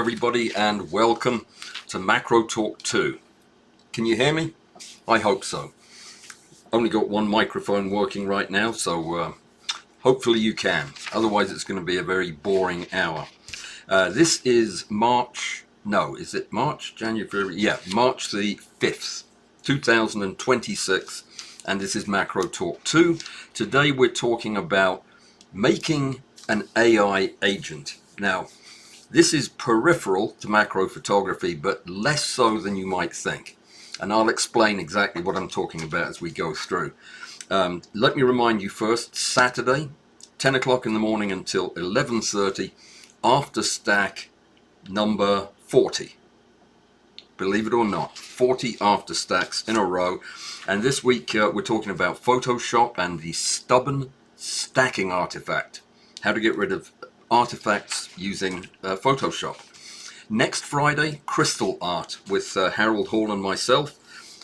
everybody, and welcome to Macro Talk 2. Can you hear me? I hope so. Only got one microphone working right now, so hopefully you can. Otherwise it's going to be a very boring hour. This is March January? Yeah, March the 5th, 2026, and this is Macro Talk 2. Today we're talking about making an AI agent. Now, this is peripheral to macro photography, but less so than you might think. And I'll explain exactly what I'm talking about as we go through. Let me remind you first, Saturday, 10 o'clock in the morning until 11:30, after stack number 40. Believe it or not, 40 after stacks in a row. And this week we're talking about Photoshop and the stubborn stacking artifact. How to get rid of artifacts using Photoshop. Next Friday, crystal art with Harold Hall and myself.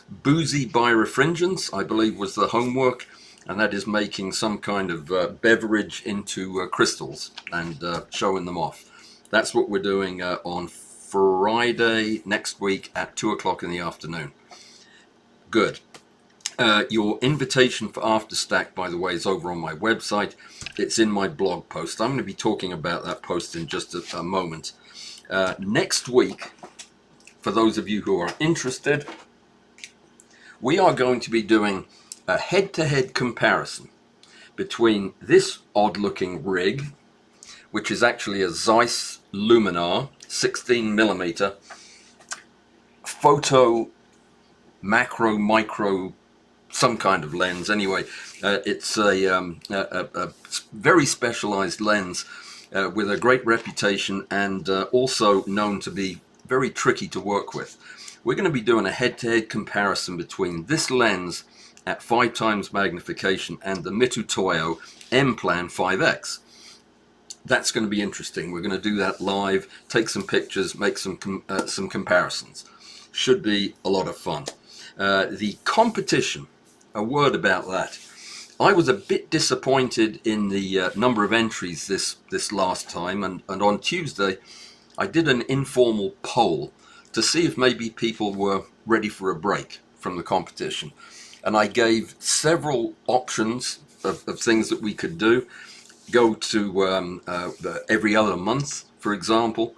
Boozy birefringence, I believe, was the homework, and that is making some kind of beverage into crystals and showing them off. That's what we're doing on Friday next week at 2 o'clock in the afternoon. Good. Your invitation for After Stack, by the way, is over on my website. It's in my blog post. I'm going to be talking about that post in just a moment. Next week, for those of you who are interested, we are going to be doing a head-to-head comparison between this odd-looking rig, which is actually a Zeiss Luminar 16mm photo macro micro some kind of lens. Anyway, it's a very specialized lens with a great reputation and also known to be very tricky to work with. We're going to be doing a head-to-head comparison between this lens at 5 times magnification and the Mitutoyo M-Plan 5X. That's going to be interesting. We're going to do that live, take some pictures, make some comparisons. Should be a lot of fun. The competition, a word about that. I was a bit disappointed in the number of entries this last time, and on Tuesday I did an informal poll to see if maybe people were ready for a break from the competition, and I gave several options of things that we could do. Go to every other month, for example.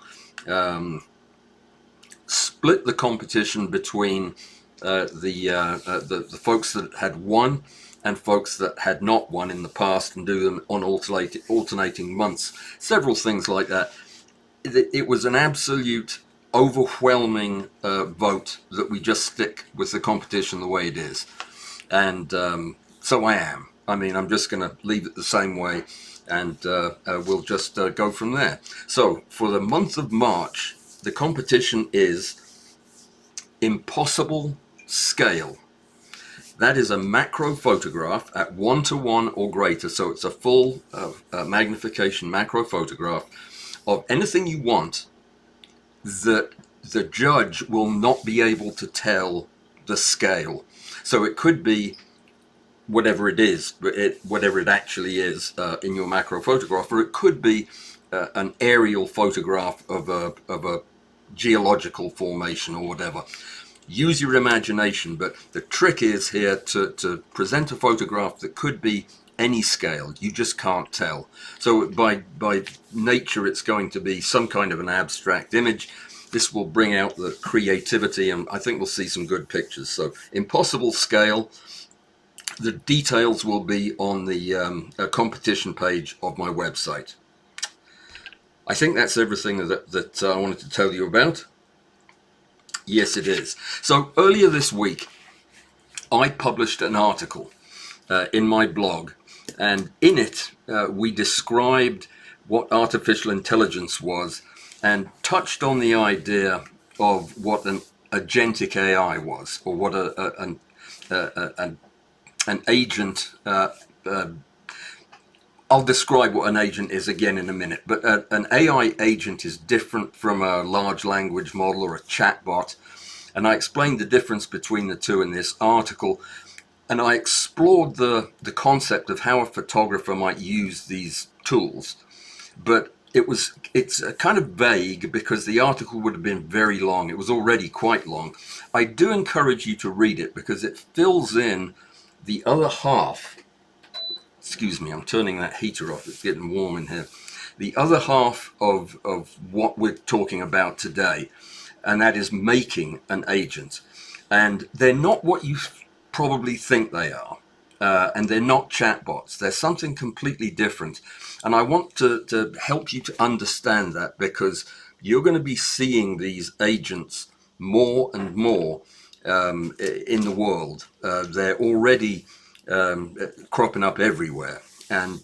Split the competition between the folks that had won and folks that had not won in the past, and do them on alternating months. Several things like that. It was an absolute overwhelming vote that we just stick with the competition the way it is. And so I am. I mean, I'm just going to leave it the same way, and we'll just go from there. So for the month of March, the competition is impossible scale. That is a macro photograph at 1:1 or greater, so it's a full magnification macro photograph of anything you want that the judge will not be able to tell the scale. So it could be whatever it is, whatever it actually is in your macro photograph, or it could be an aerial photograph of a geological formation or whatever. Use your imagination, but the trick is here to present a photograph that could be any scale. You just can't tell. So by nature, it's going to be some kind of an abstract image. This will bring out the creativity, and I think we'll see some good pictures. So impossible scale. The details will be on the competition page of my website. I think that's everything that I wanted to tell you about. Yes, it is. So earlier this week, I published an article in my blog, and in it we described what artificial intelligence was and touched on the idea of what an agentic AI was, or what an agent. I'll describe what an agent is again in a minute, but an AI agent is different from a large language model or a chatbot, and I explained the difference between the two in this article, and I explored the concept of how a photographer might use these tools. But it's kind of vague because the article would have been very long. It was already quite long. I do encourage you to read it because it fills in the other half. Excuse me, I'm turning that heater off. It's getting warm in here. The other half of what we're talking about today, and that is making an agent. And they're not what you probably think they are. And they're not chatbots. They're something completely different. And I want to help you to understand that because you're going to be seeing these agents more and more in the world. They're already cropping up everywhere. And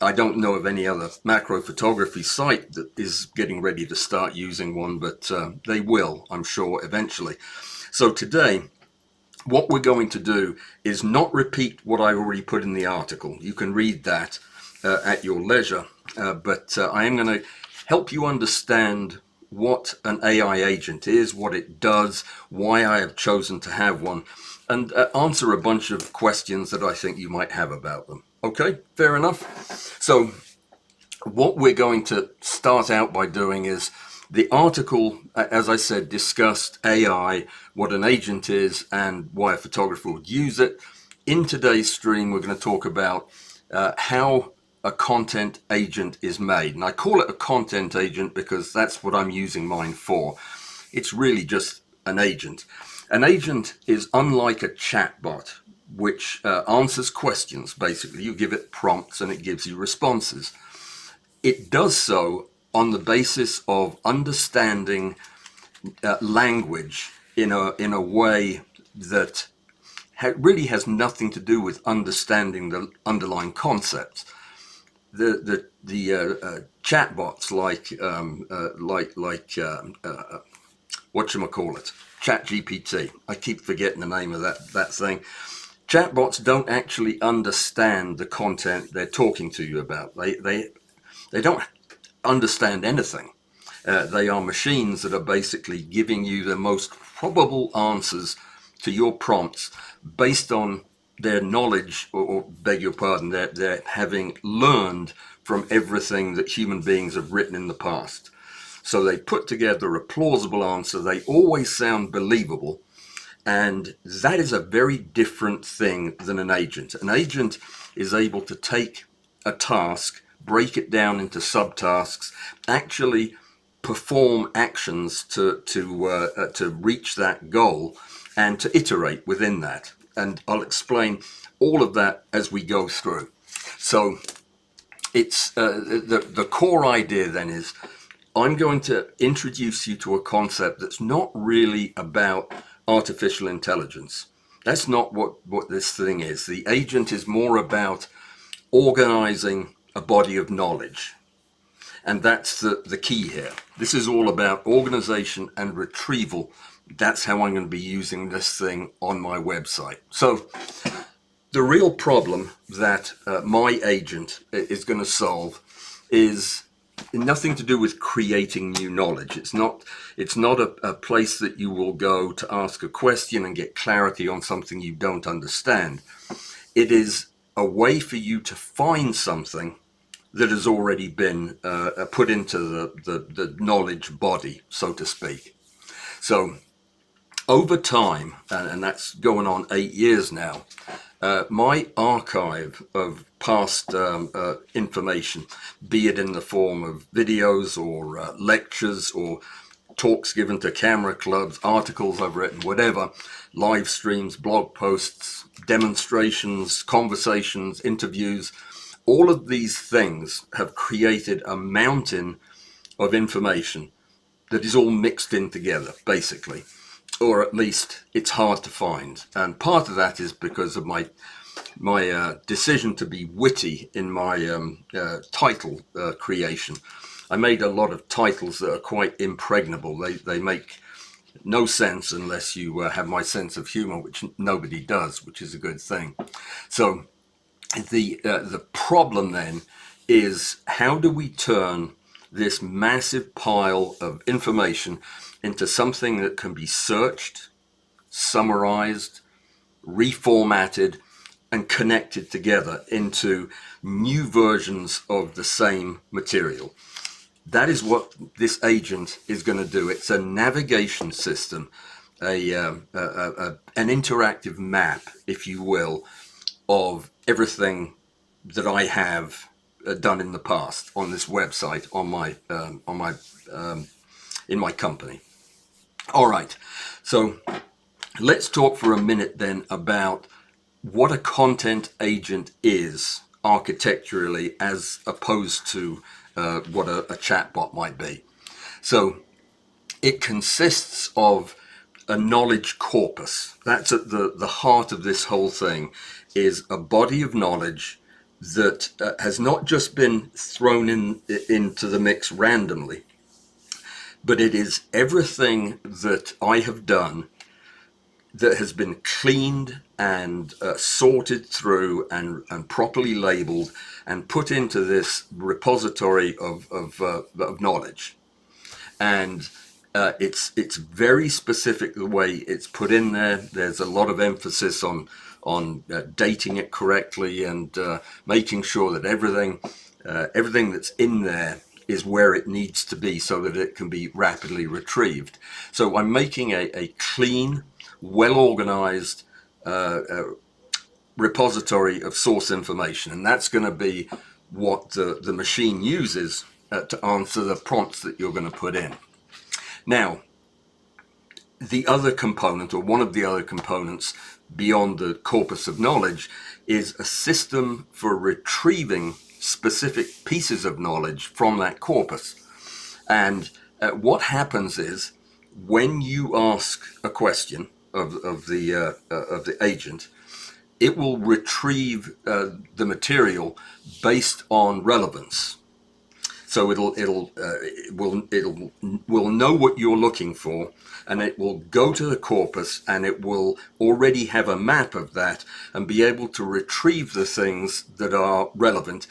I don't know of any other macro photography site that is getting ready to start using one, but they will, I'm sure, eventually. So today, what we're going to do is not repeat what I already put in the article. You can read that at your leisure, but I am going to help you understand what an AI agent is, what it does, why I have chosen to have one, and answer a bunch of questions that I think you might have about them. Okay, fair enough. So what we're going to start out by doing is the article, as I said, discussed AI, what an agent is, and why a photographer would use it. In today's stream, we're going to talk about how a content agent is made. And I call it a content agent because that's what I'm using mine for. It's really just an agent. An agent is unlike a chatbot, which answers questions. Basically, you give it prompts and it gives you responses. It does so on the basis of understanding language in a way that really has nothing to do with understanding the underlying concepts. The chatbots like whatchamacallit, ChatGPT. I keep forgetting the name of that thing. Chatbots don't actually understand the content they're talking to you about. They don't understand anything. They are machines that are basically giving you the most probable answers to your prompts based on their knowledge, or beg your pardon, they're having learned from everything that human beings have written in the past. So they put together a plausible answer. They always sound believable. And that is a very different thing than an agent. An agent is able to take a task, break it down into subtasks, actually perform actions to reach that goal and to iterate within that. And I'll explain all of that as we go through. So it's the core idea then is I'm going to introduce you to a concept that's not really about artificial intelligence. That's not what this thing is. The agent is more about organizing a body of knowledge. And that's the key here. This is all about organization and retrieval. That's how I'm going to be using this thing on my website. So the real problem that my agent is going to solve is nothing to do with creating new knowledge. It's not a place that you will go to ask a question and get clarity on something you don't understand. It is a way for you to find something that has already been put into the knowledge body, so to speak. So over time, and that's going on 8 years now, my archive of past information, be it in the form of videos or lectures or talks given to camera clubs, articles I've written, whatever, live streams, blog posts, demonstrations, conversations, interviews, all of these things have created a mountain of information that is all mixed in together, basically. Or at least it's hard to find. And part of that is because of my decision to be witty in my title creation. I made a lot of titles that are quite impregnable. They make no sense unless you have my sense of humor, which nobody does, which is a good thing. So the problem then is, how do we turn this massive pile of information into something that can be searched, summarized, reformatted, and connected together into new versions of the same material. That is what this agent is going to do. It's a navigation system, an interactive map, if you will, of everything that I have done in the past on this website, in my company. All right, so let's talk for a minute then about what a content agent is architecturally as opposed to what a chatbot might be. So it consists of a knowledge corpus. That's at the heart of this whole thing, is a body of knowledge that has not just been thrown into the mix randomly, but it is everything that I have done that has been cleaned and sorted through and properly labeled and put into this repository of knowledge. And it's very specific the way it's put in there. There's a lot of emphasis on dating it correctly and making sure that everything that's in there is where it needs to be so that it can be rapidly retrieved. So I'm making a clean, well-organized repository of source information, and that's going to be what the machine uses to answer the prompts that you're going to put in. Now, the other component, or one of the other components beyond the corpus of knowledge, is a system for retrieving specific pieces of knowledge from that corpus. And what happens is, when you ask a question of the agent, it will retrieve the material based on relevance. So it will know what you're looking for, and it will go to the corpus, and it will already have a map of that and be able to retrieve the things that are relevant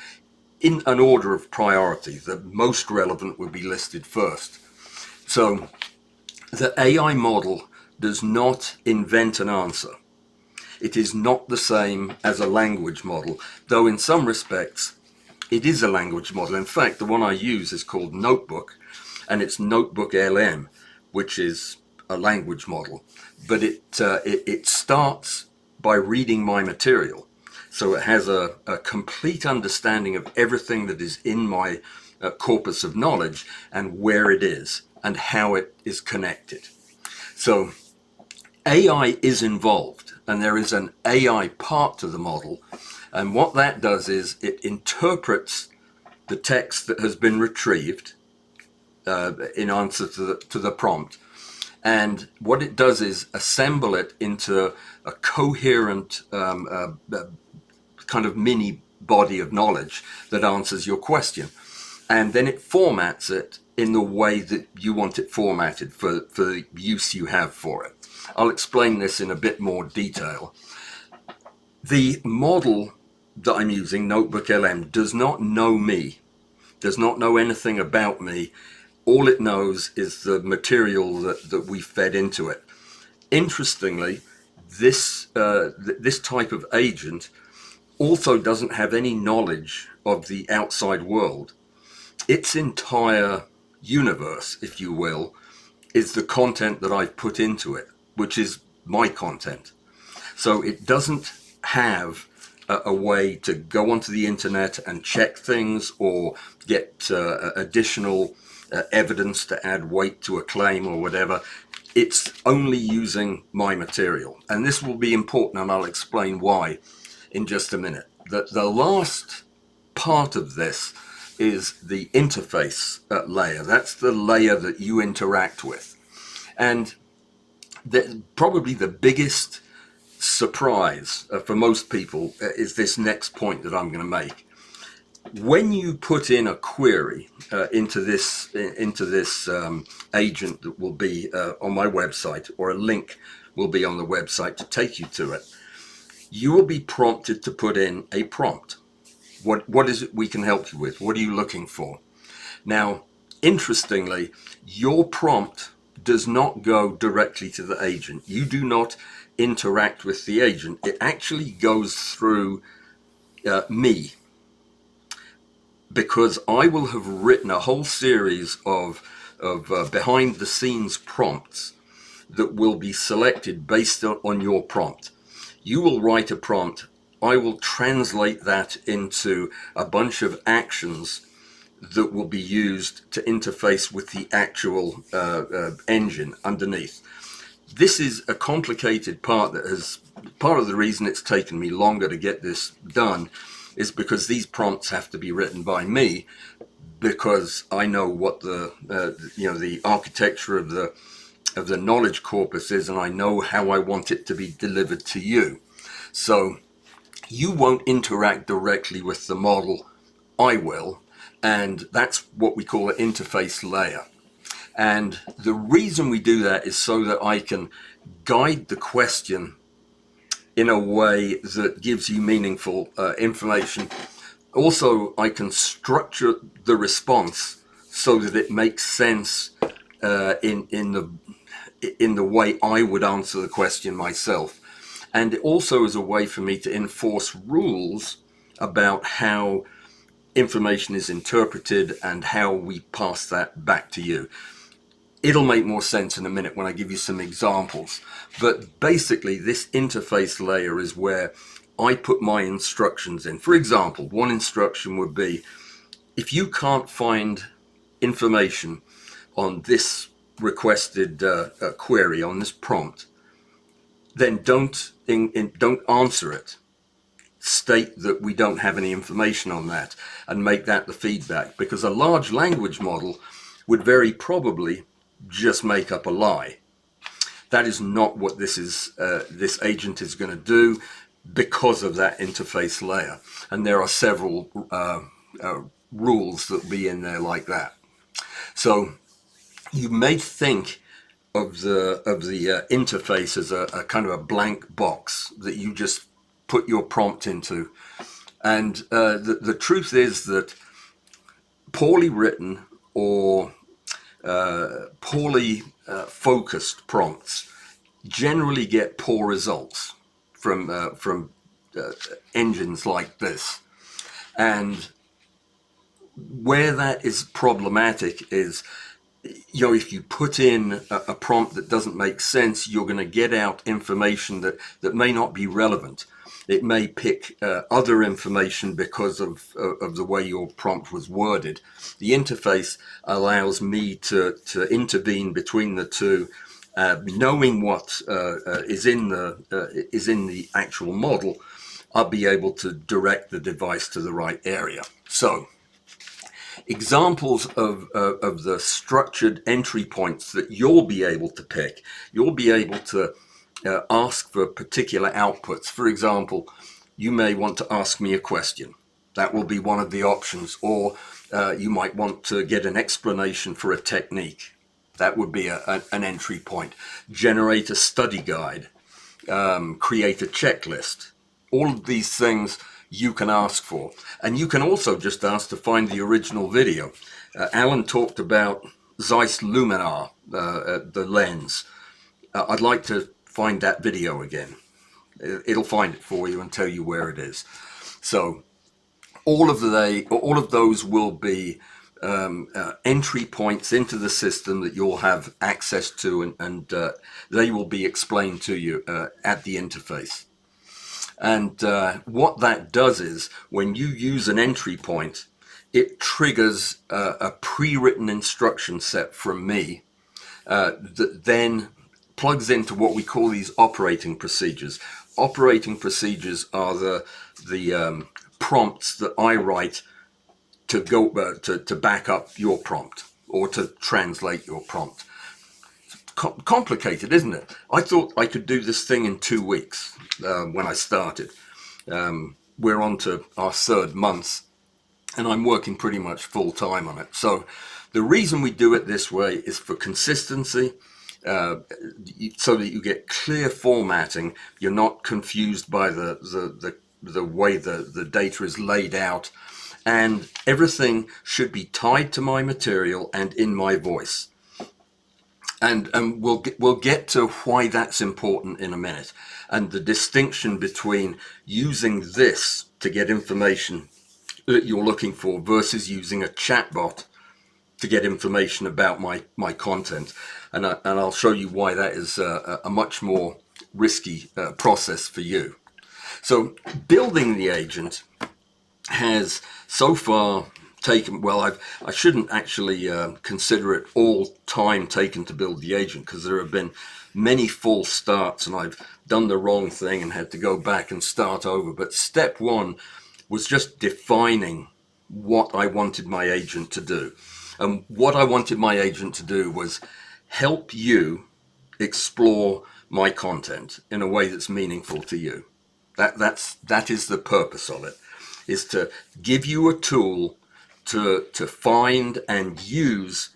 in an order of priority. The most relevant would be listed first. So the AI model does not invent an answer. It is not the same as a language model, though in some respects it is a language model. In fact, the one I use is called Notebook, and it's Notebook LM, which is a language model. But it starts by reading my material. So it has a complete understanding of everything that is in my corpus of knowledge and where it is and how it is connected. So AI is involved, and there is an AI part to the model. And what that does is it interprets the text that has been retrieved in answer to the prompt. And what it does is assemble it into a coherent kind of mini body of knowledge that answers your question. And then it formats it in the way that you want it formatted for the use you have for it. I'll explain this in a bit more detail. The model that I'm using, Notebook LM, does not know me, does not know anything about me. All it knows is the material that we fed into it. Interestingly, this type of agent also doesn't have any knowledge of the outside world. Its entire universe, if you will, is the content that I've put into it, which is my content. So it doesn't have a way to go onto the internet and check things or get additional evidence to add weight to a claim or whatever. It's only using my material. And this will be important, and I'll explain why in just a minute. The last part of this is the interface layer. That's the layer that you interact with. And probably the biggest surprise for most people is this next point that I'm going to make. When you put in a query into this agent that will be on my website, or a link will be on the website to take you to it, you will be prompted to put in a prompt. What is it we can help you with? What are you looking for? Now, interestingly, your prompt does not go directly to the agent. You do not interact with the agent. It actually goes through me, because I will have written a whole series of behind the scenes prompts that will be selected based on your prompt. You will write a prompt. I will translate that into a bunch of actions that will be used to interface with the actual engine underneath. This is a complicated part that has, part of the reason it's taken me longer to get this done is because these prompts have to be written by me, because I know what the the architecture of the knowledge corpus is, and I know how I want it to be delivered to you. So you won't interact directly with the model, I will, and that's what we call an interface layer. And the reason we do that is so that I can guide the question in a way that gives you meaningful information. Also, I can structure the response so that it makes sense in the way I would answer the question myself. And it also is a way for me to enforce rules about how information is interpreted and how we pass that back to you. It'll make more sense in a minute when I give you some examples. But basically, this interface layer is where I put my instructions in. For example, one instruction would be, if you can't find information on this requested query, on this prompt, then don't answer it. State that we don't have any information on that and make that the feedback, because a large language model would very probably just make up a lie. That is not what this agent is going to do, because of that interface layer. And there are several rules that will be in there like that. So you may think of the interface as a kind of a blank box that you just put your prompt into. And the truth is that poorly written or poorly focused prompts generally get poor results from engines like this. And where that is problematic is, if you put in a prompt that doesn't make sense, you're going to get out information that may not be relevant. It may pick other information because of the way your prompt was worded. The interface allows me to intervene between the two, knowing what is in the actual model. I'll be able to direct the device to the right area. So, examples of the structured entry points that you'll be able to pick. You'll be able to ask for particular outputs. For example, you may want to ask me a question. That will be one of the options. Or you might want to get an explanation for a technique. That would be an entry point. Generate a study guide. Create a checklist. All of these things you can ask for. And you can also just ask to find the original video. Alan talked about Zeiss Luminar, the lens. I'd like to find that video again. It'll find it for you and tell you where it is. So all of those will be entry points into the system that you'll have access to, and they will be explained to you at the interface. And what that does is, when you use an entry point, it triggers a pre-written instruction set from me that then plugs into what we call these operating procedures. Operating procedures are the prompts that I write to go to back up your prompt or to translate your prompt. Complicated, isn't it? I thought I could do this thing in 2 weeks when I started. We're on to our 3rd month, and I'm working pretty much full time on it. So the reason we do it this way is for consistency, so that you get clear formatting. You're not confused by the way the data is laid out, and everything should be tied to my material and in my voice. And we'll get to why that's important in a minute, and the distinction between using this to get information that you're looking for versus using a chatbot to get information about my content, and I'll show you why that is a much more risky process for you. So building the agent has so far taken, well, I shouldn't actually consider it all time taken to build the agent, because there have been many false starts and I've done the wrong thing and had to go back and start over. But step one was just defining what I wanted my agent to do. And what I wanted my agent to do was help you explore my content in a way that's meaningful to you. That is the purpose of it, is to give you a tool to find and use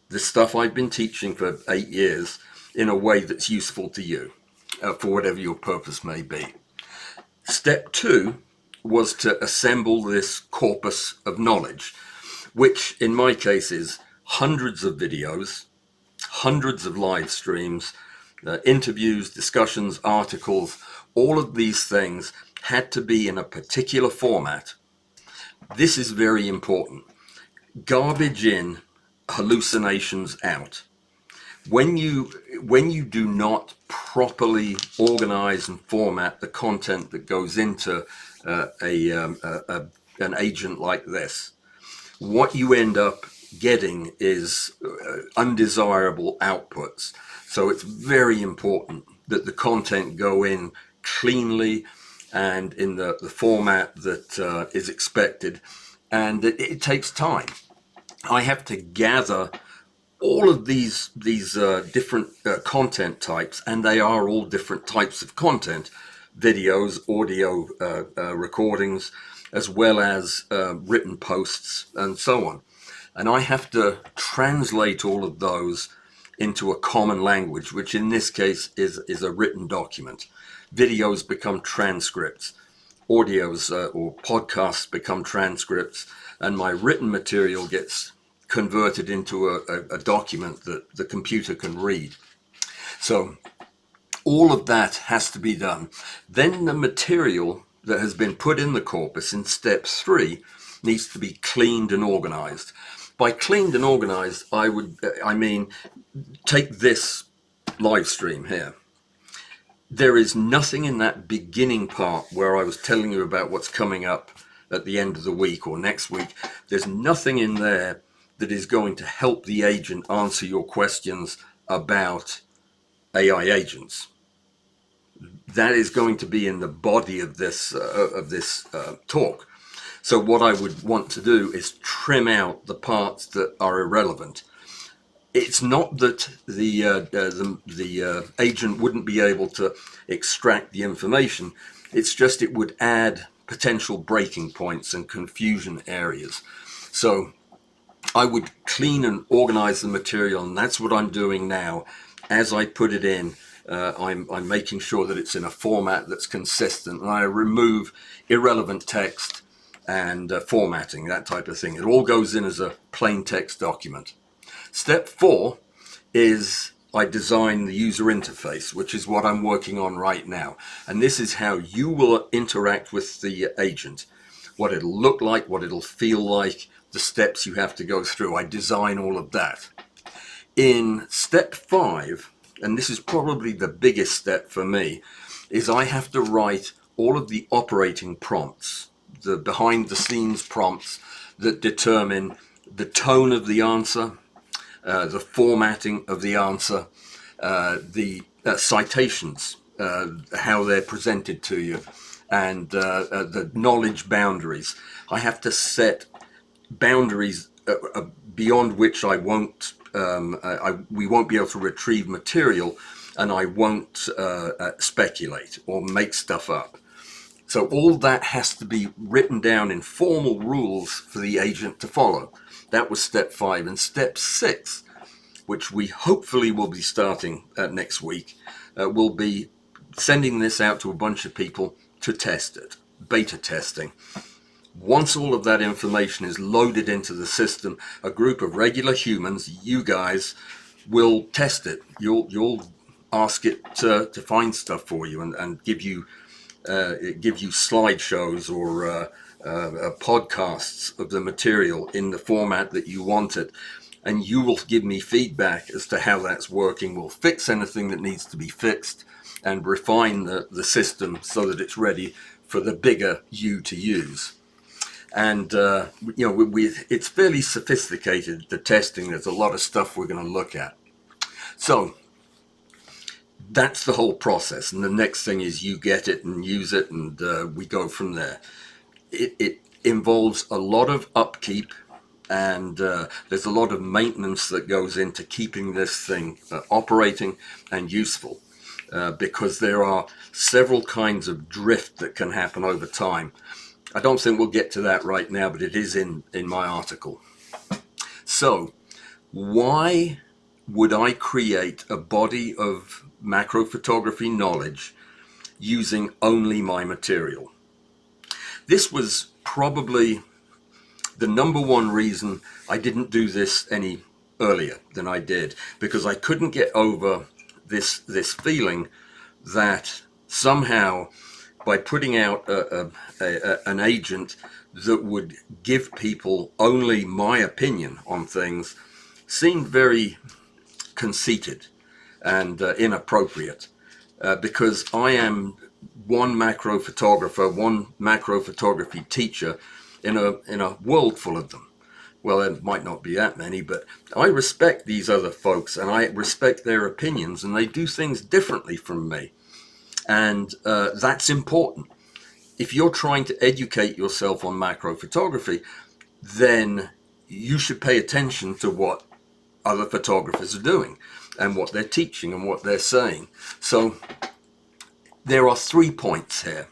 the stuff I've been teaching for 8 years in a way that's useful to you, for whatever your purpose may be. Step two was to assemble this corpus of knowledge, which in my case is hundreds of videos, hundreds of live streams, interviews, discussions, articles. All of these things had to be in a particular format. This is very important. Garbage in, hallucinations out. When you do not properly organize and format the content that goes into an agent like this, what you end up getting is undesirable outputs. So it's very important that the content go in cleanly and in the format that is expected, and it takes time. I have to gather all of these different content types, and they are all different types of content: videos, audio recordings, as well as written posts and so on. And I have to translate all of those into a common language, which in this case is a written document. Videos become transcripts, audios or podcasts become transcripts, and my written material gets converted into a document that the computer can read. So all of that has to be done. Then the material that has been put in the corpus in step 3 needs to be cleaned and organized. By cleaned and organized, I mean, take this live stream here. There is nothing in that beginning part where I was telling you about what's coming up at the end of the week or next week. There's nothing in there that is going to help the agent answer your questions about AI agents. That is going to be in the body of this talk. So what I would want to do is trim out the parts that are irrelevant. It's not that the agent wouldn't be able to extract the information. It's just it would add potential breaking points and confusion areas. So I would clean and organize the material, and that's what I'm doing now. As I put it in, I'm making sure that it's in a format that's consistent, and I remove irrelevant text and formatting, that type of thing. It all goes in as a plain text document. Step 4 is I design the user interface, which is what I'm working on right now. And this is how you will interact with the agent, what it'll look like, what it'll feel like, the steps you have to go through. I design all of that. In step 5, and this is probably the biggest step for me, is I have to write all of the operating prompts, the behind the scenes prompts that determine the tone of the answer, the formatting of the answer, the citations, how they're presented to you, and the knowledge boundaries. I have to set boundaries beyond which we won't be able to retrieve material, and I won't speculate or make stuff up. So all that has to be written down in formal rules for the agent to follow. That was step 5. And step 6, which we hopefully will be starting next week, will be sending this out to a bunch of people to test it, beta testing. Once all of that information is loaded into the system, a group of regular humans, you guys, will test it. You'll ask it to find stuff for you and give you slideshows or podcasts of the material in the format that you want it. And you will give me feedback as to how that's working. We'll fix anything that needs to be fixed and refine the system so that it's ready for the bigger you to use. And, it's fairly sophisticated, the testing. There's a lot of stuff we're going to look at. So that's the whole process. And the next thing is you get it and use it, and we go from there. It involves a lot of upkeep, and there's a lot of maintenance that goes into keeping this thing operating and useful, because there are several kinds of drift that can happen over time. I don't think we'll get to that right now, but it is in my article. So why would I create a body of macro photography knowledge using only my material? This was probably the number one reason I didn't do this any earlier than I did, because I couldn't get over this feeling that somehow by putting out an agent that would give people only my opinion on things seemed very conceited and inappropriate, because I am one macro photographer, one macro photography teacher in a world full of them. Well, there might not be that many, but I respect these other folks and I respect their opinions, and they do things differently from me. And that's important. If you're trying to educate yourself on macro photography, then you should pay attention to what other photographers are doing and what they're teaching and what they're saying. So there are 3 points here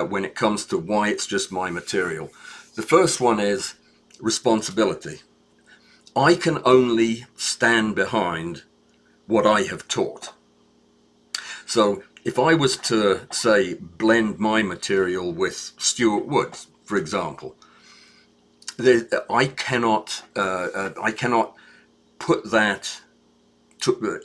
when it comes to why it's just my material. The first one is responsibility. I can only stand behind what I have taught. So if I was to, say, blend my material with Stuart Wood's, for example, I cannot put that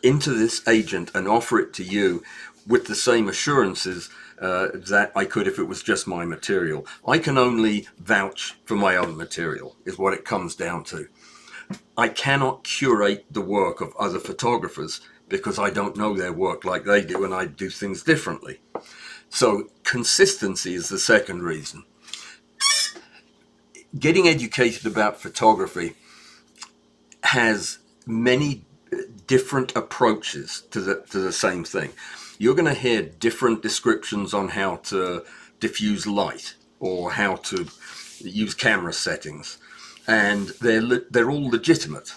into this agent and offer it to you with the same assurances that I could if it was just my material. I can only vouch for my own material, is what it comes down to. I cannot curate the work of other photographers because I don't know their work like they do, and I do things differently. So consistency is the second reason. Getting educated about photography has many different approaches to the same thing. You're going to hear different descriptions on how to diffuse light or how to use camera settings, and they're all legitimate.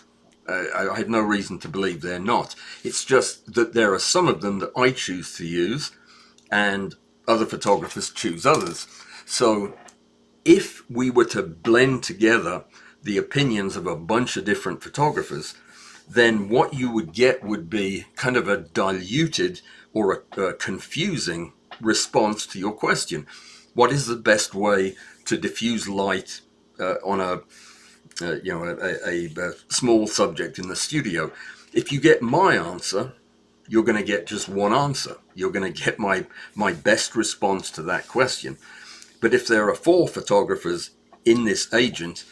I have no reason to believe they're not. It's just that there are some of them that I choose to use and other photographers choose others. So if we were to blend together the opinions of a bunch of different photographers, then what you would get would be kind of a diluted or a confusing response to your question. What is the best way to diffuse light on a small subject in the studio? If you get my answer, you're going to get just one answer. You're going to get my best response to that question. But if there are 4 photographers in this agent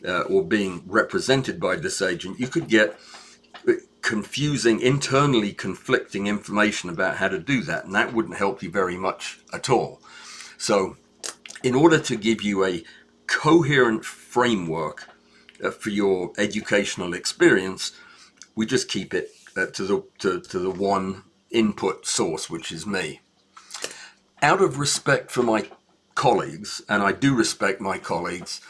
or being represented by this agent, you could get confusing, internally conflicting information about how to do that, and that wouldn't help you very much at all. So in order to give you a coherent framework for your educational experience, we just keep it to the one input source, which is me. Out of respect for my colleagues, and I do respect my colleagues,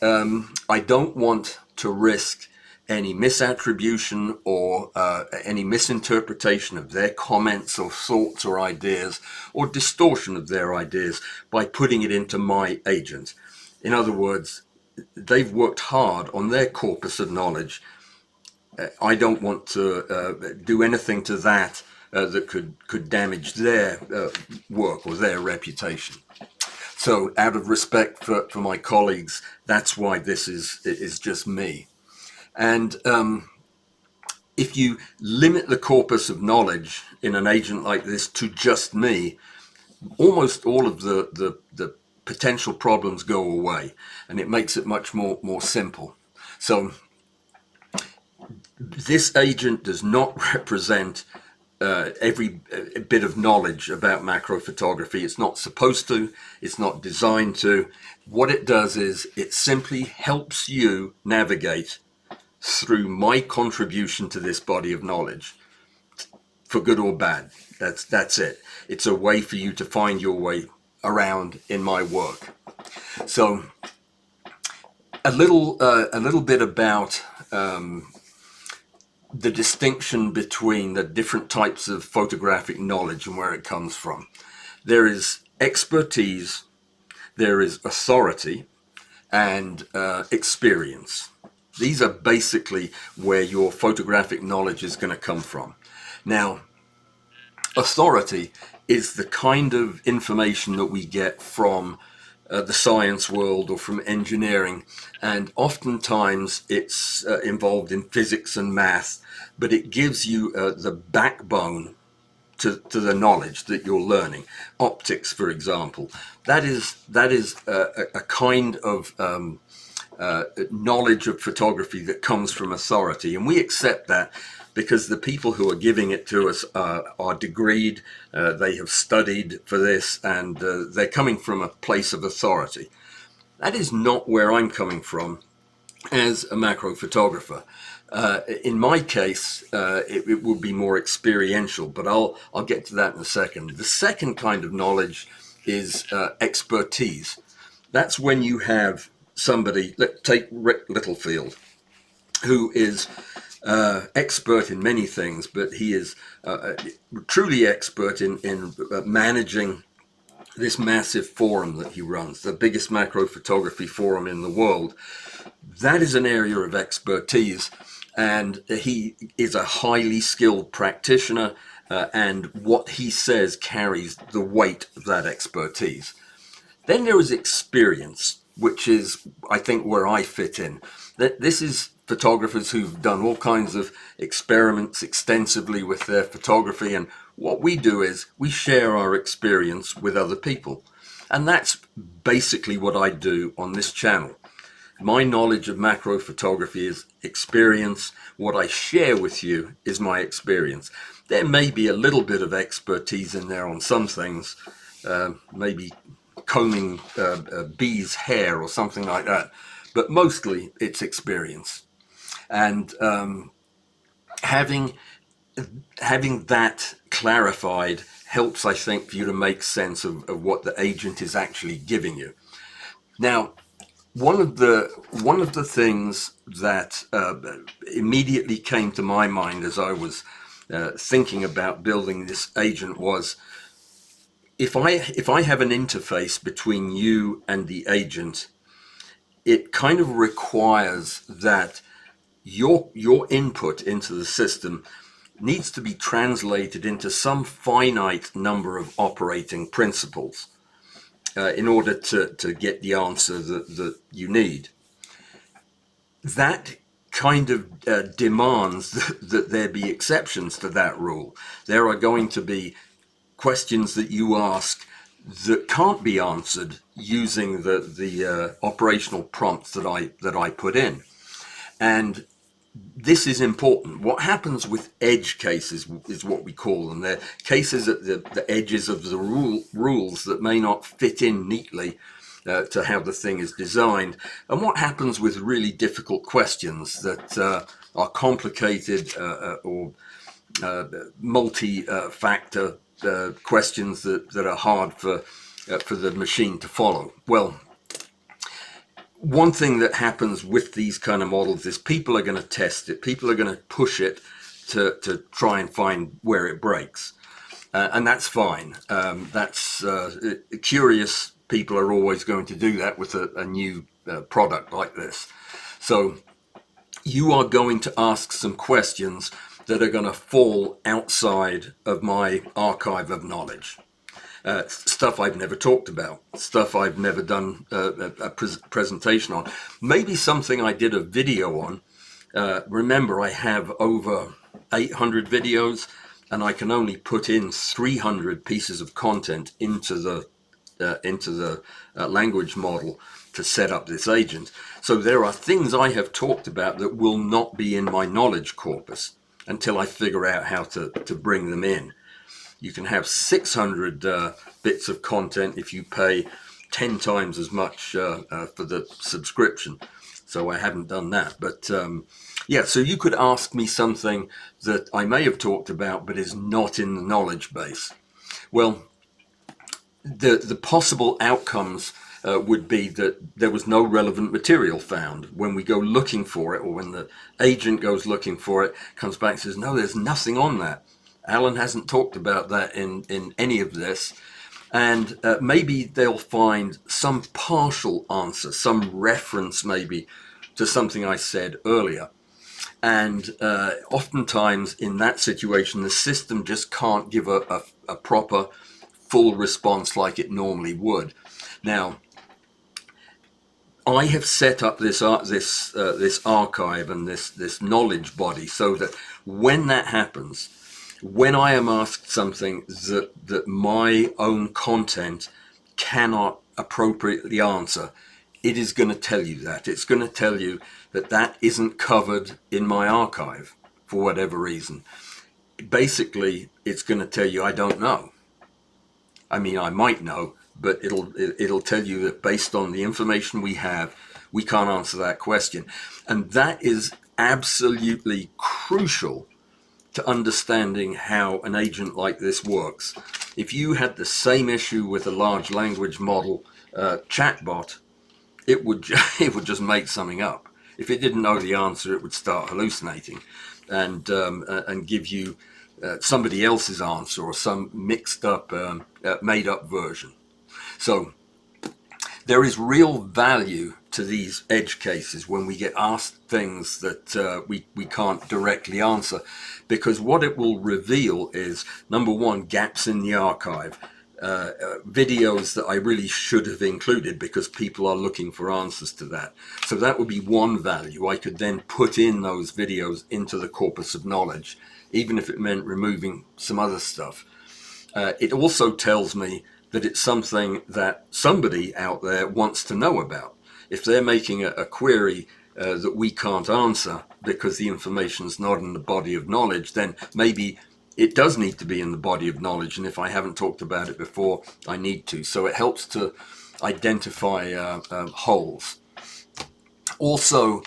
I don't want to risk any misattribution or any misinterpretation of their comments or thoughts or ideas, or distortion of their ideas by putting it into my agent. In other words, they've worked hard on their corpus of knowledge. I don't want to do anything to that that could damage their work or their reputation. So out of respect for my colleagues, that's why this is just me. And if you limit the corpus of knowledge in an agent like this to just me, almost all of the potential problems go away, and it makes it much more simple. So this agent does not represent every bit of knowledge about macro photography. It's not supposed to. It's not designed to. What it does is it simply helps you navigate through my contribution to this body of knowledge, for good or bad. That's it. It's a way for you to find your way around in my work. So a little bit about the distinction between the different types of photographic knowledge and where it comes from. There is expertise, there is authority, and experience. These are basically where your photographic knowledge is going to come from. Now, authority is the kind of information that we get from the science world or from engineering, and oftentimes it's involved in physics and math, but it gives you the backbone to the knowledge that you're learning. Optics, for example, that is a kind of knowledge of photography that comes from authority, and we accept that because the people who are giving it to us are degreed, they have studied for this, and they're coming from a place of authority. That is not where I'm coming from as a macro photographer. In my case, it will be more experiential, but I'll get to that in a second. The second kind of knowledge is expertise. That's when you have somebody, take Rick Littlefield, who is expert in many things, but he is truly expert in managing this massive forum that he runs, the biggest macro photography forum in the world. That is an area of expertise, and he is a highly skilled practitioner, and what he says carries the weight of that expertise. Then there is experience, which is, I think, where I fit in. This is photographers who've done all kinds of experiments extensively with their photography, and what we do is we share our experience with other people. And that's basically what I do on this channel. My knowledge of macro photography is experience. What I share with you is my experience. There may be a little bit of expertise in there on some things, maybe combing a bee's hair or something like that, but mostly it's experience. And having that clarified helps, I think, for you to make sense of what the agent is actually giving you. Now, one of the things that immediately came to my mind as I was thinking about building this agent was, if I have an interface between you and the agent, it kind of requires that your input into the system needs to be translated into some finite number of operating principles in order to get the answer that you need. That kind of demands that there be exceptions to that rule. There are going to be questions that you ask that can't be answered using the operational prompts that I put in. And this is important. What happens with edge cases is what we call them. They're cases at the edges of the rules that may not fit in neatly to how the thing is designed. And what happens with really difficult questions that are complicated or multi-factor questions that are hard for the machine to follow. Well, one thing that happens with these kind of models is people are going to test it. People are going to push it to try and find where it breaks. And that's fine. That's curious people are always going to do that with a new product like this. So you are going to ask some questions that are going to fall outside of my archive of knowledge. Stuff I've never talked about, stuff I've never done a presentation on, maybe something I did a video on. Remember, I have over 800 videos, and I can only put in 300 pieces of content into the language model to set up this agent. So there are things I have talked about that will not be in my knowledge corpus until I figure out how to bring them in. You can have 600 bits of content if you pay 10 times as much for the subscription. So I haven't done that. But yeah, so you could ask me something that I may have talked about but is not in the knowledge base. Well, the possible outcomes would be that there was no relevant material found. When we go looking for it, or when the agent goes looking for it, comes back and says, no, there's nothing on that. Alan hasn't talked about that in any of this. And maybe they'll find some partial answer, some reference maybe to something I said earlier. And oftentimes in that situation, the system just can't give a proper full response like it normally would. Now, I have set up this archive and this knowledge body so that when that happens, when I am asked something that my own content cannot appropriately answer, it is going to tell you that. It's going to tell you that that isn't covered in my archive for whatever reason. Basically, it's going to tell you, I don't know. I mean, I might know, but it'll tell you that based on the information we have, we can't answer that question. And that is absolutely crucial to understanding how an agent like this works. If you had the same issue with a large language model chatbot, it would just make something up. If it didn't know the answer, it would start hallucinating and give you somebody else's answer or some mixed up, made up version. So there is real value to these edge cases when we get asked things that we can't directly answer, because what it will reveal is, number one, gaps in the archive, videos that I really should have included because people are looking for answers to that. So that would be one value. I could then put in those videos into the corpus of knowledge, even if it meant removing some other stuff. It also tells me that it's something that somebody out there wants to know about. If they're making a query that we can't answer because the information's not in the body of knowledge, then maybe it does need to be in the body of knowledge. And if I haven't talked about it before, I need to. So it helps to identify holes. Also,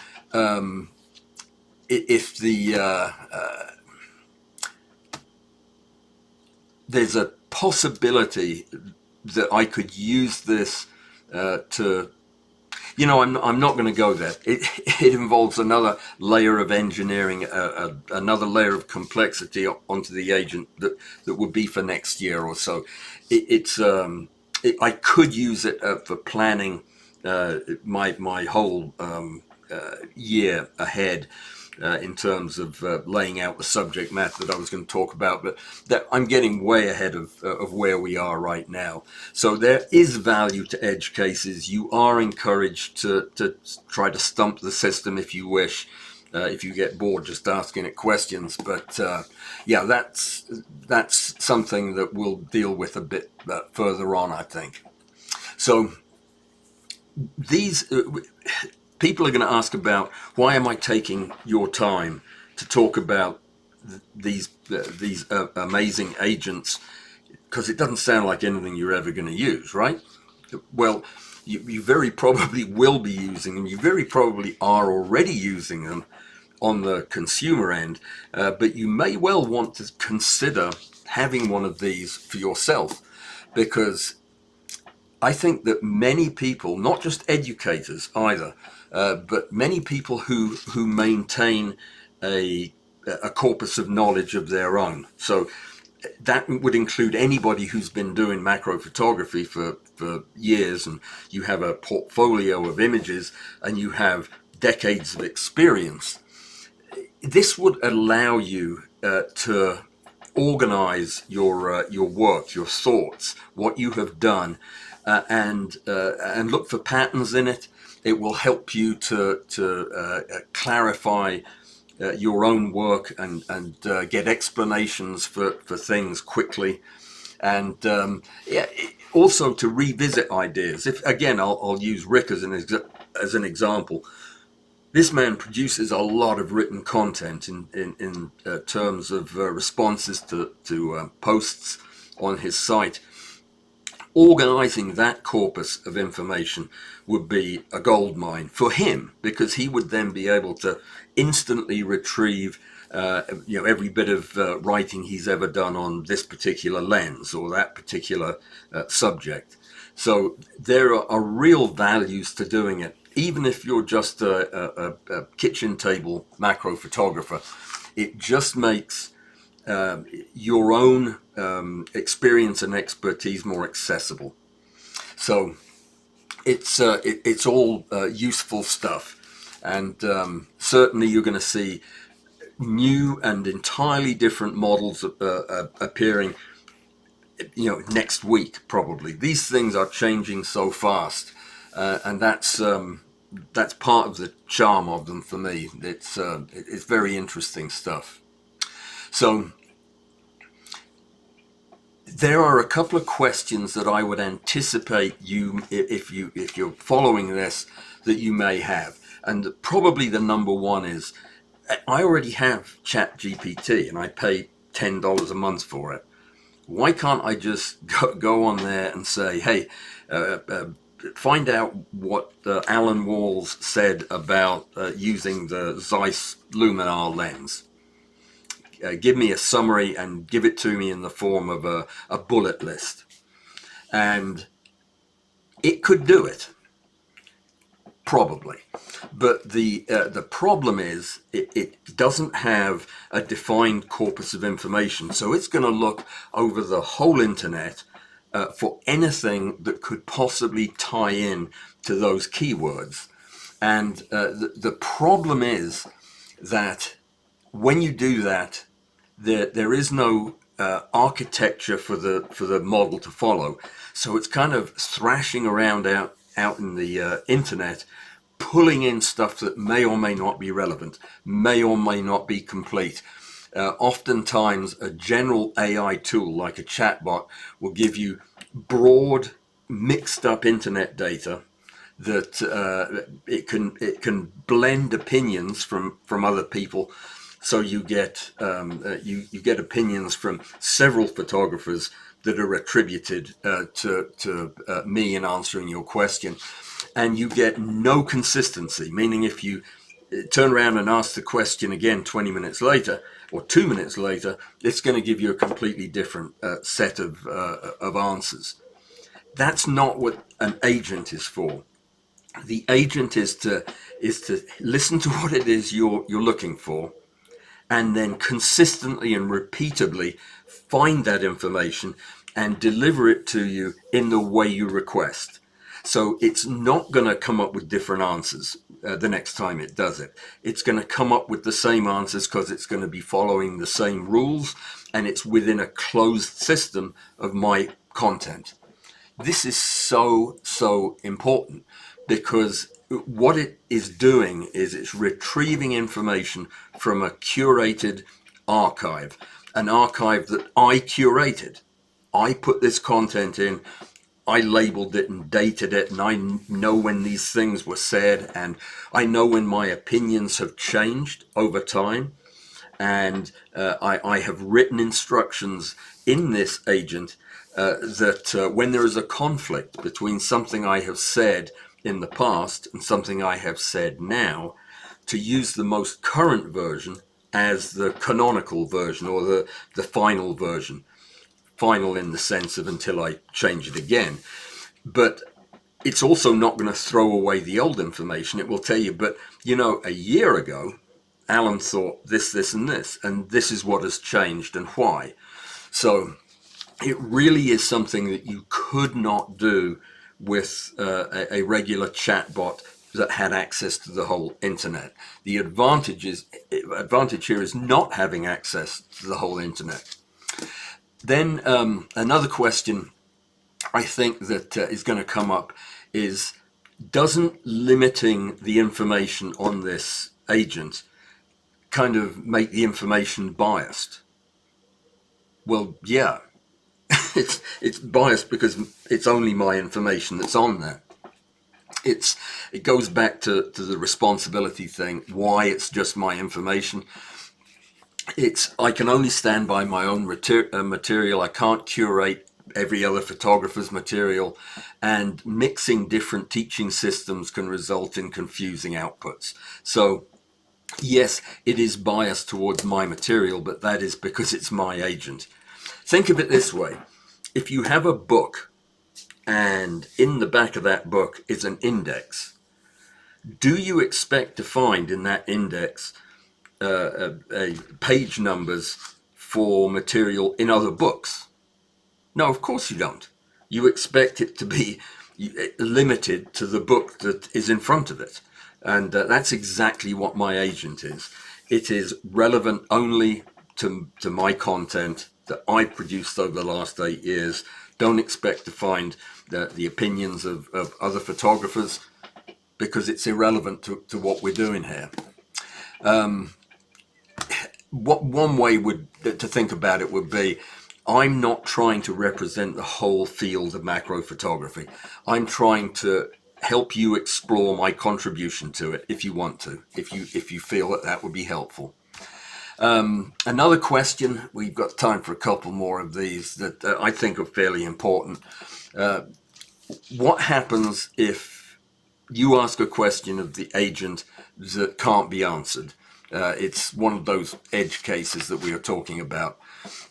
if there's a possibility that I could use this to, I'm not going to go there. It involves another layer of engineering, another layer of complexity onto the agent that would be for next year or so. I could use it for planning my whole year ahead. In terms of laying out the subject matter that I was going to talk about, but that I'm getting way ahead of where we are right now. So there is value to edge cases. You are encouraged to try to stump the system if you wish, if you get bored just asking it questions. But yeah, that's something that we'll deal with a bit further on, I think. So these... people are going to ask about, why am I taking your time to talk about these amazing agents? Because it doesn't sound like anything you're ever going to use, right? Well, you very probably will be using them. You very probably are already using them on the consumer end, but you may well want to consider having one of these for yourself, because I think that many people, not just educators either, but many people who maintain a corpus of knowledge of their own. So that would include anybody who's been doing macro photography for years, and you have a portfolio of images and you have decades of experience. This would allow you to organize your work, your thoughts, what you have done, and look for patterns in it. It will help you to clarify your own work and get explanations for things quickly. And yeah, also to revisit ideas. If again, I'll use Rick as an example. This man produces a lot of written content in terms of responses to posts on his site. Organizing that corpus of information would be a gold mine for him, because he would then be able to instantly retrieve every bit of writing he's ever done on this particular lens or that particular subject. So there are real values to doing it, even if you're just a kitchen table macro photographer. It just makes your own experience and expertise more accessible. So it's all useful stuff, and certainly you're going to see new and entirely different models appearing, next week probably. These things are changing so fast, and that's part of the charm of them for me. It's very interesting stuff. So there are a couple of questions that I would anticipate if you're following this, that you may have. And probably the number one is, I already have ChatGPT and I pay $10 a month for it. Why can't I just go on there and say, hey, find out what Alan Walls said about using the Zeiss Luminar lens? Give me a summary and give it to me in the form of a bullet list. And it could do it, probably. But the problem is it doesn't have a defined corpus of information. So it's going to look over the whole internet for anything that could possibly tie in to those keywords. And the problem is that when you do that, there is no architecture for the model to follow. So it's kind of thrashing around out in the internet, pulling in stuff that may or may not be relevant, may or may not be complete. Oftentimes, a general AI tool like a chatbot will give you broad, mixed up internet data that it can blend opinions from other people. So you get you get opinions from several photographers that are attributed to me in answering your question, and you get no consistency. Meaning, if you turn around and ask the question again 20 minutes later or 2 minutes later, it's going to give you a completely different set of answers. That's not what an agent is for. The agent is to listen to what it is you're looking for, and then consistently and repeatedly find that information and deliver it to you in the way you request. So it's not going to come up with different answers the next time it does it. It's going to come up with the same answers because it's going to be following the same rules, and it's within a closed system of my content. This is so important, because what it is doing is it's retrieving information from a curated archive, an archive that I curated. I put this content in, I labeled it and dated it, and I know when these things were said, and I know when my opinions have changed over time. And I have written instructions in this agent that when there is a conflict between something I have said in the past and something I have said now, to use the most current version as the canonical version, or the final version. Final in the sense of until I change it again. But it's also not going to throw away the old information. It will tell you, but a year ago, Alan thought this, and this is what has changed and why. So it really is something that you could not do with a regular chatbot that had access to the whole internet. The advantage here is not having access to the whole internet. Then another question I think that is going to come up is, doesn't limiting the information on this agent kind of make the information biased? Well, yeah, it's biased because it's only my information that's on there. It goes back to the responsibility thing, why it's just my information. I can only stand by my own material. I can't curate every other photographer's material, and mixing different teaching systems can result in confusing outputs. So yes, it is biased towards my material, but that is because it's my agent. Think of it this way. If you have a book and in the back of that book is an index, do you expect to find in that index page numbers for material in other books? No, of course you don't. You expect it to be limited to the book that is in front of it. And that's exactly what my agent is. It is relevant only to my content that I produced over the last 8 years. Don't expect to find the opinions of other photographers, because it's irrelevant to what we're doing here. One way to think about it would be, I'm not trying to represent the whole field of macro photography. I'm trying to help you explore my contribution to it, if you want to, if you feel that would be helpful. Another question, we've got time for a couple more of these that I think are fairly important. What happens if you ask a question of the agent that can't be answered? It's one of those edge cases that we are talking about.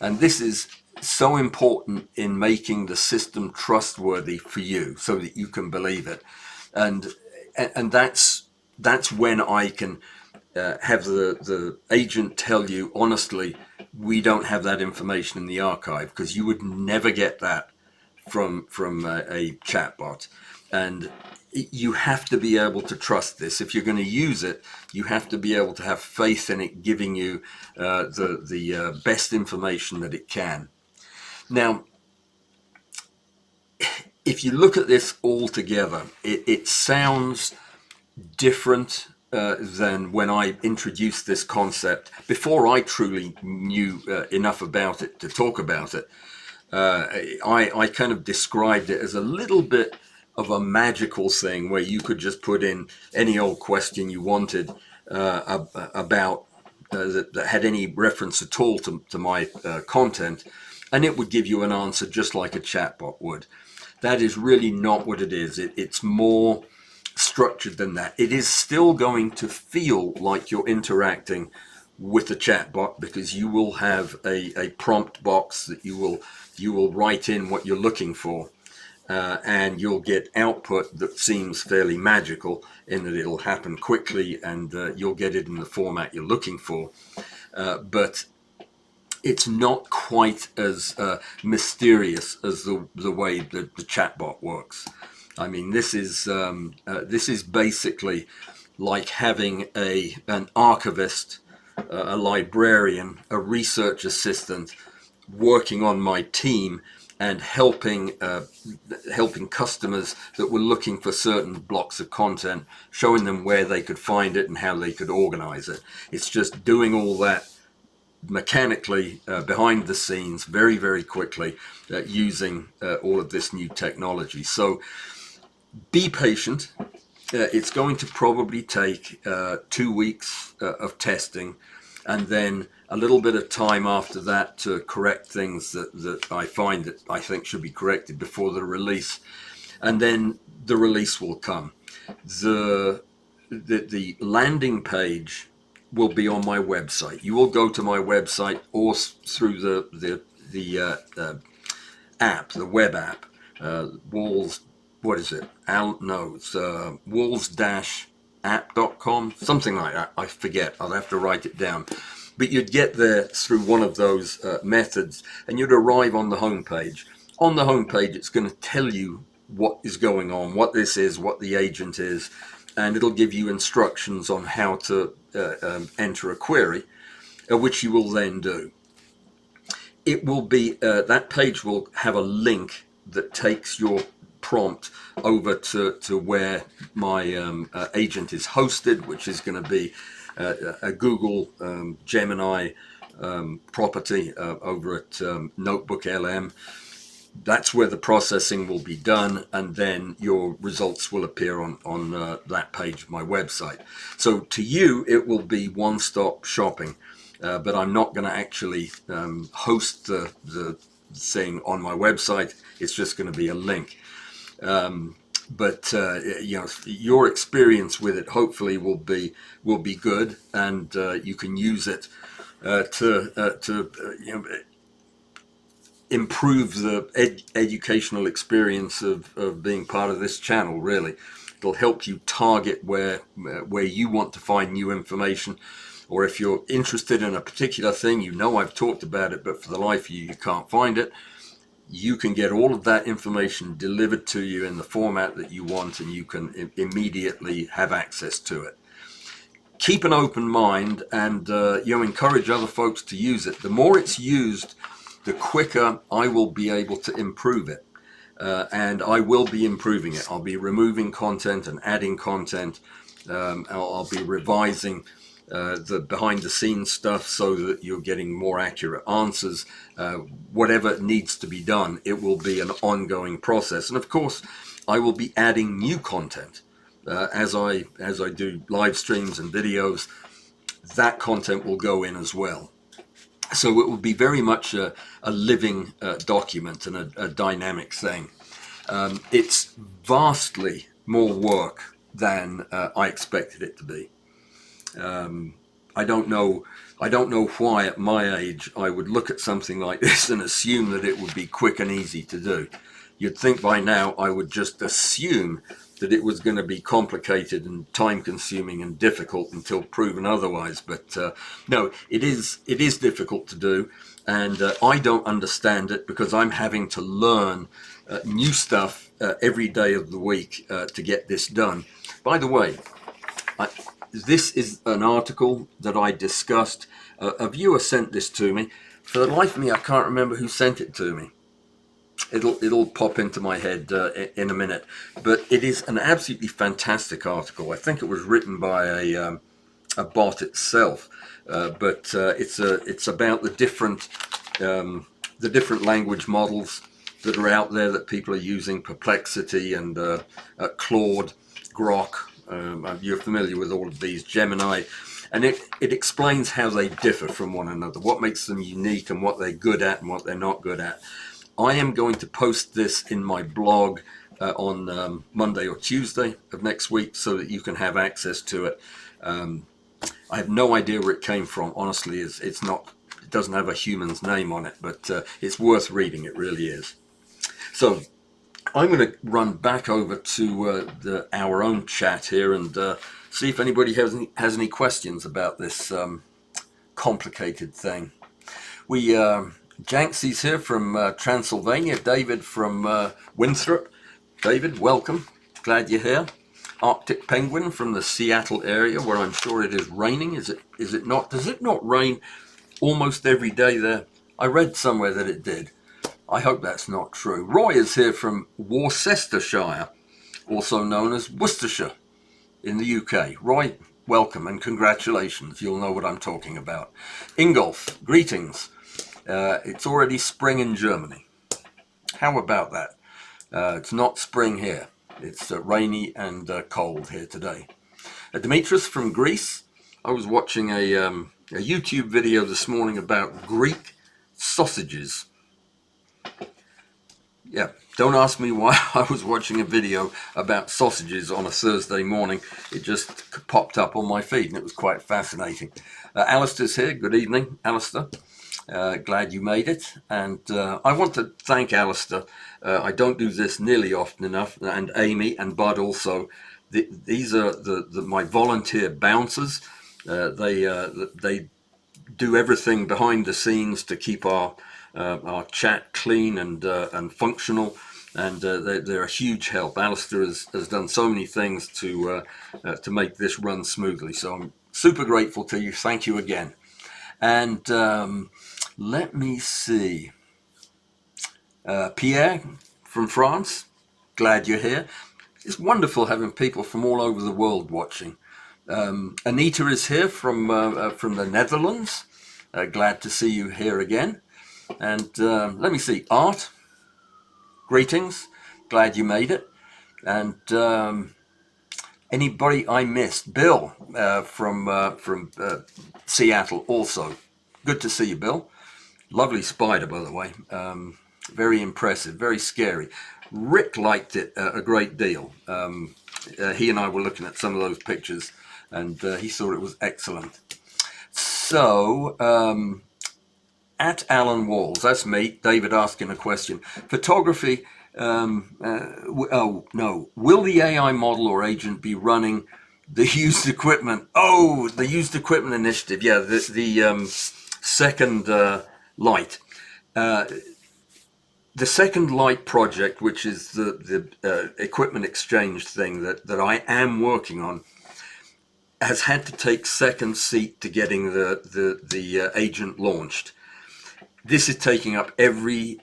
And this is so important in making the system trustworthy for you so that you can believe it. And that's when I can have the agent tell you honestly, we don't have that information in the archive, because you would never get that from a chatbot. And you have to be able to trust this. If you're going to use it, you have to be able to have faith in it giving you the best information that it can. Now, if you look at this all together, it sounds different than when I introduced this concept. Before I truly knew enough about it to talk about it, I kind of described it as a little bit of a magical thing where you could just put in any old question you wanted about that had any reference at all to my content, and it would give you an answer just like a chatbot would. That is really not what it is. It's more structured than that. It is still going to feel like you're interacting with a chatbot, because you will have a prompt box that you will write in what you're looking for, and you'll get output that seems fairly magical in that it'll happen quickly, and you'll get it in the format you're looking for. But it's not quite as mysterious as the way that the chatbot works. I mean, this is basically like having an archivist, a librarian, a research assistant working on my team and helping customers that were looking for certain blocks of content, showing them where they could find it and how they could organize it. It's just doing all that mechanically behind the scenes very, very quickly using all of this new technology. So be patient. It's going to probably take 2 weeks of testing, and then a little bit of time after that to correct things that I find that I think should be corrected before the release. And then the release will come. The landing page will be on my website. You will go to my website or through the app, the web app, Walls. What is it? It's walls-app.com, something like that. I forget. I'll have to write it down. But you'd get there through one of those methods, and you'd arrive on the homepage. On the homepage, it's going to tell you what is going on, what this is, what the agent is, and it'll give you instructions on how to enter a query, which you will then do. It will be that page will have a link that takes your prompt over to where my agent is hosted, which is going to be a Google Gemini property over at Notebook LM. That's where the processing will be done, and then your results will appear on that page of my website. So to you, it will be one-stop shopping, but I'm not going to actually host the thing on my website. It's just going to be a link. But you know, your experience with it hopefully will be good, and you can use it to you know, improve the educational experience of being part of this channel. Really, it'll help you target where you want to find new information, or if you're interested in a particular thing, you know I've talked about it, but for the life of you can't find it. You can get all of that information delivered to you in the format that you want, and you can immediately have access to it. Keep an open mind, and you know, encourage other folks to use it. The more it's used, the quicker I will be able to improve it. And I will be improving it. I'll be removing content and adding content. I'll be revising the behind the scenes stuff so that you're getting more accurate answers. Whatever needs to be done, it will be an ongoing process. And of course, I will be adding new content as I do live streams and videos. That content will go in as well. So it will be very much a living document and a dynamic thing. It's vastly more work than I expected it to be. I don't know why at my age I would look at something like this and assume that it would be quick and easy to do. You'd think by now I would just assume that it was going to be complicated and time-consuming and difficult until proven otherwise. But no, it is difficult to do, and I don't understand it because I'm having to learn new stuff every day of the week to get this done. By the way, this is an article that I discussed. A viewer sent this to me. For the life of me, I can't remember who sent it to me. It'll pop into my head in a minute, but it is an absolutely fantastic article. I think it was written by a bot itself, but it's about the different language models that are out there that people are using: Perplexity and Claude, Grok. You're familiar with all of these, Gemini, and it explains how they differ from one another, what makes them unique, and what they're good at and what they're not good at. I am going to post this in my blog on Monday or Tuesday of next week so that you can have access to it. I have no idea where it came from. Honestly, it doesn't have a human's name on it, but it's worth reading. It really is. So I'm going to run back over to our own chat here and see if anybody has any questions about this complicated thing. Janksy's here from Transylvania. David from Winthrop. David, welcome. Glad you're here. Arctic Penguin from the Seattle area, where I'm sure it is raining. Is it not? Does it not rain almost every day there? I read somewhere that it did. I hope that's not true. Roy is here from Worcestershire, also known as Worcestershire in the UK. Roy, welcome and congratulations. You'll know what I'm talking about. Ingolf, greetings. It's already spring in Germany. How about that? It's not spring here. It's rainy and cold here today. Demetrius from Greece. I was watching a YouTube video this morning about Greek sausages. Yeah, don't ask me why I was watching a video about sausages on a Thursday morning. It just popped up on my feed and it was quite fascinating. Alistair's here. Good evening, Alistair. Glad you made it. And I want to thank Alistair. I don't do this nearly often enough. And Amy and Bud also. These are my volunteer bouncers. They do everything behind the scenes to keep our chat clean and functional, and they're a huge help. Alistair has done so many things to make this run smoothly, so I'm super grateful to you. Thank you again. And let me see, Pierre from France, glad you're here. It's wonderful having people from all over the world watching. Anita is here from the Netherlands. Glad to see you here again. And let me see, Art, greetings. Glad you made it. And anybody I missed? Bill from Seattle also. Good to see you, Bill. Lovely spider, by the way. Very impressive, very scary. Rick liked it a great deal. He and I were looking at some of those pictures, and he thought it was excellent. So, at Alan Walls, that's me, David asking a question. Photography, oh no, will the AI model or agent be running the used equipment? Oh, the used equipment initiative, yeah, the second light. The second light project, which is the equipment exchange thing that I am working on, has had to take second seat to getting the agent launched. This is taking up every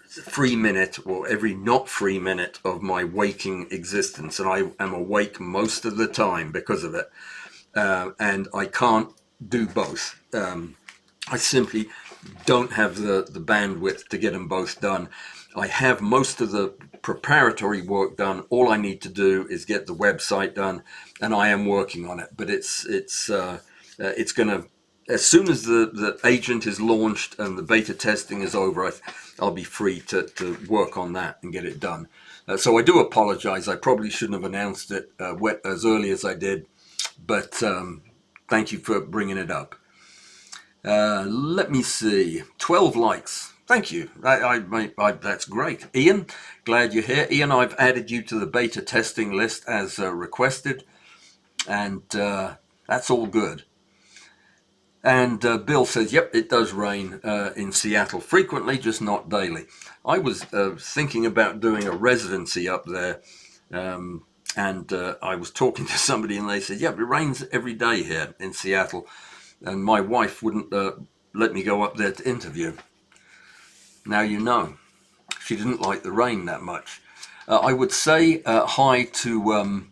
free minute or every not free minute of my waking existence, and I am awake most of the time because of it, and I can't do both. I simply don't have the bandwidth to get them both done. I have most of the preparatory work done. All I need to do is get the website done, and I am working on it. But it's going to, as soon as the agent is launched and the beta testing is over, I'll be free to work on that and get it done. So I do apologize. I probably shouldn't have announced it as early as I did, but thank you for bringing it up. Let me see. 12 likes. Thank you. That's great. Ian, glad you're here. Ian, I've added you to the beta testing list as requested, and that's all good. And Bill says, yep, it does rain in Seattle frequently, just not daily. I was thinking about doing a residency up there, and I was talking to somebody, and they said, yeah, it rains every day here in Seattle. And my wife wouldn't let me go up there to interview. Now you know. She didn't like the rain that much. I would say hi to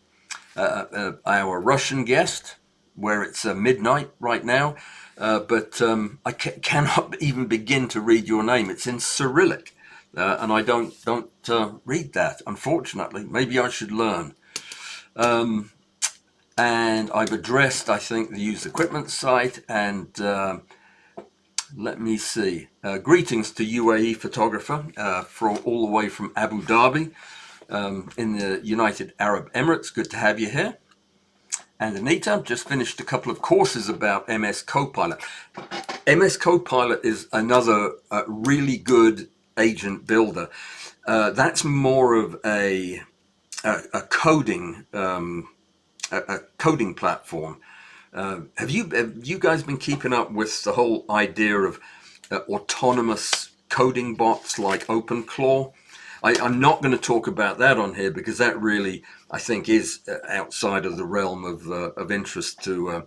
our Russian guest, where it's midnight right now, but I cannot even begin to read your name. It's in Cyrillic, and I don't read that, unfortunately. Maybe I should learn. And I've addressed, I think, the used equipment site, and let me see. Greetings to UAE photographer all the way from Abu Dhabi in the United Arab Emirates. Good to have you here. And Anita, just finished a couple of courses about MS Copilot. MS Copilot is another really good agent builder. That's more of a coding a coding platform. Have you guys been keeping up with the whole idea of autonomous coding bots like OpenClaw? I'm not going to talk about that on here because that really, I think, is outside of the realm of interest to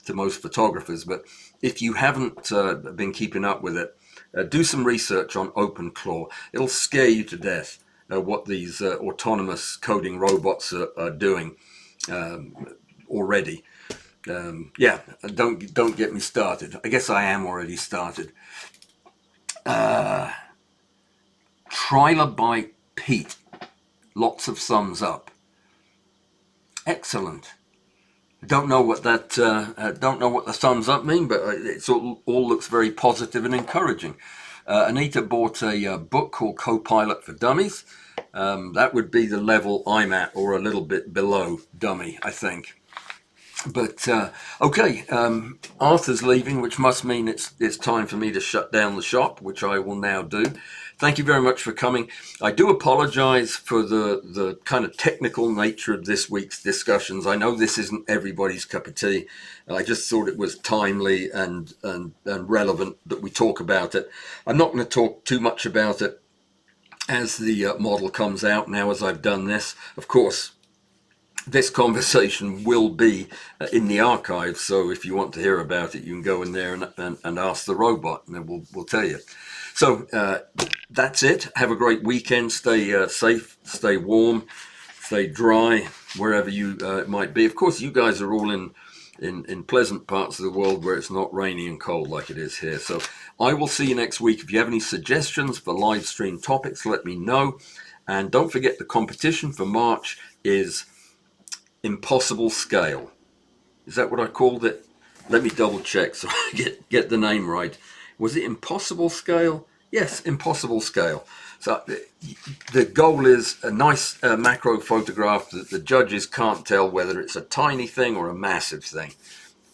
most photographers. But if you haven't been keeping up with it, do some research on OpenClaw. It'll scare you to death what these autonomous coding robots are doing already. Yeah, don't get me started. I guess I am already started. Trilobite Pete, lots of thumbs up. Excellent. Don't know what that don't know what the thumbs up mean, but it all looks very positive and encouraging. Anita bought a book called Copilot for Dummies. That would be the level I'm at, or a little bit below dummy, I think. But okay, Arthur's leaving, which must mean it's time for me to shut down the shop, which I will now do. Thank you very much for coming. I do apologize for the kind of technical nature of this week's discussions. I know this isn't everybody's cup of tea. I just thought it was timely and relevant that we talk about it. I'm not going to talk too much about it as the model comes out now, as I've done this. Of course, this conversation will be in the archive, so if you want to hear about it, you can go in there and ask the robot, and then we'll tell you. So that's it. Have a great weekend. Stay safe, stay warm, stay dry, wherever you might be. Of course, you guys are all in in pleasant parts of the world where it's not rainy and cold like it is here. So I will see you next week. If you have any suggestions for live stream topics, let me know. And don't forget, the competition for March is Impossible Scale. Is that what I called it? Let me double check so I get the name right. Was it Impossible Scale? Yes, Impossible Scale. So the goal is a nice macro photograph that the judges can't tell whether it's a tiny thing or a massive thing.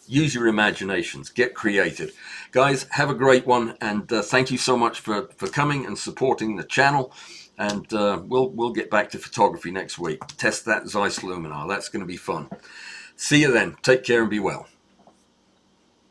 Use your imaginations. Get creative. Guys, have a great one. And thank you so much for coming and supporting the channel. And we'll get back to photography next week. Test that Zeiss Luminar. That's going to be fun. See you then. Take care and be well.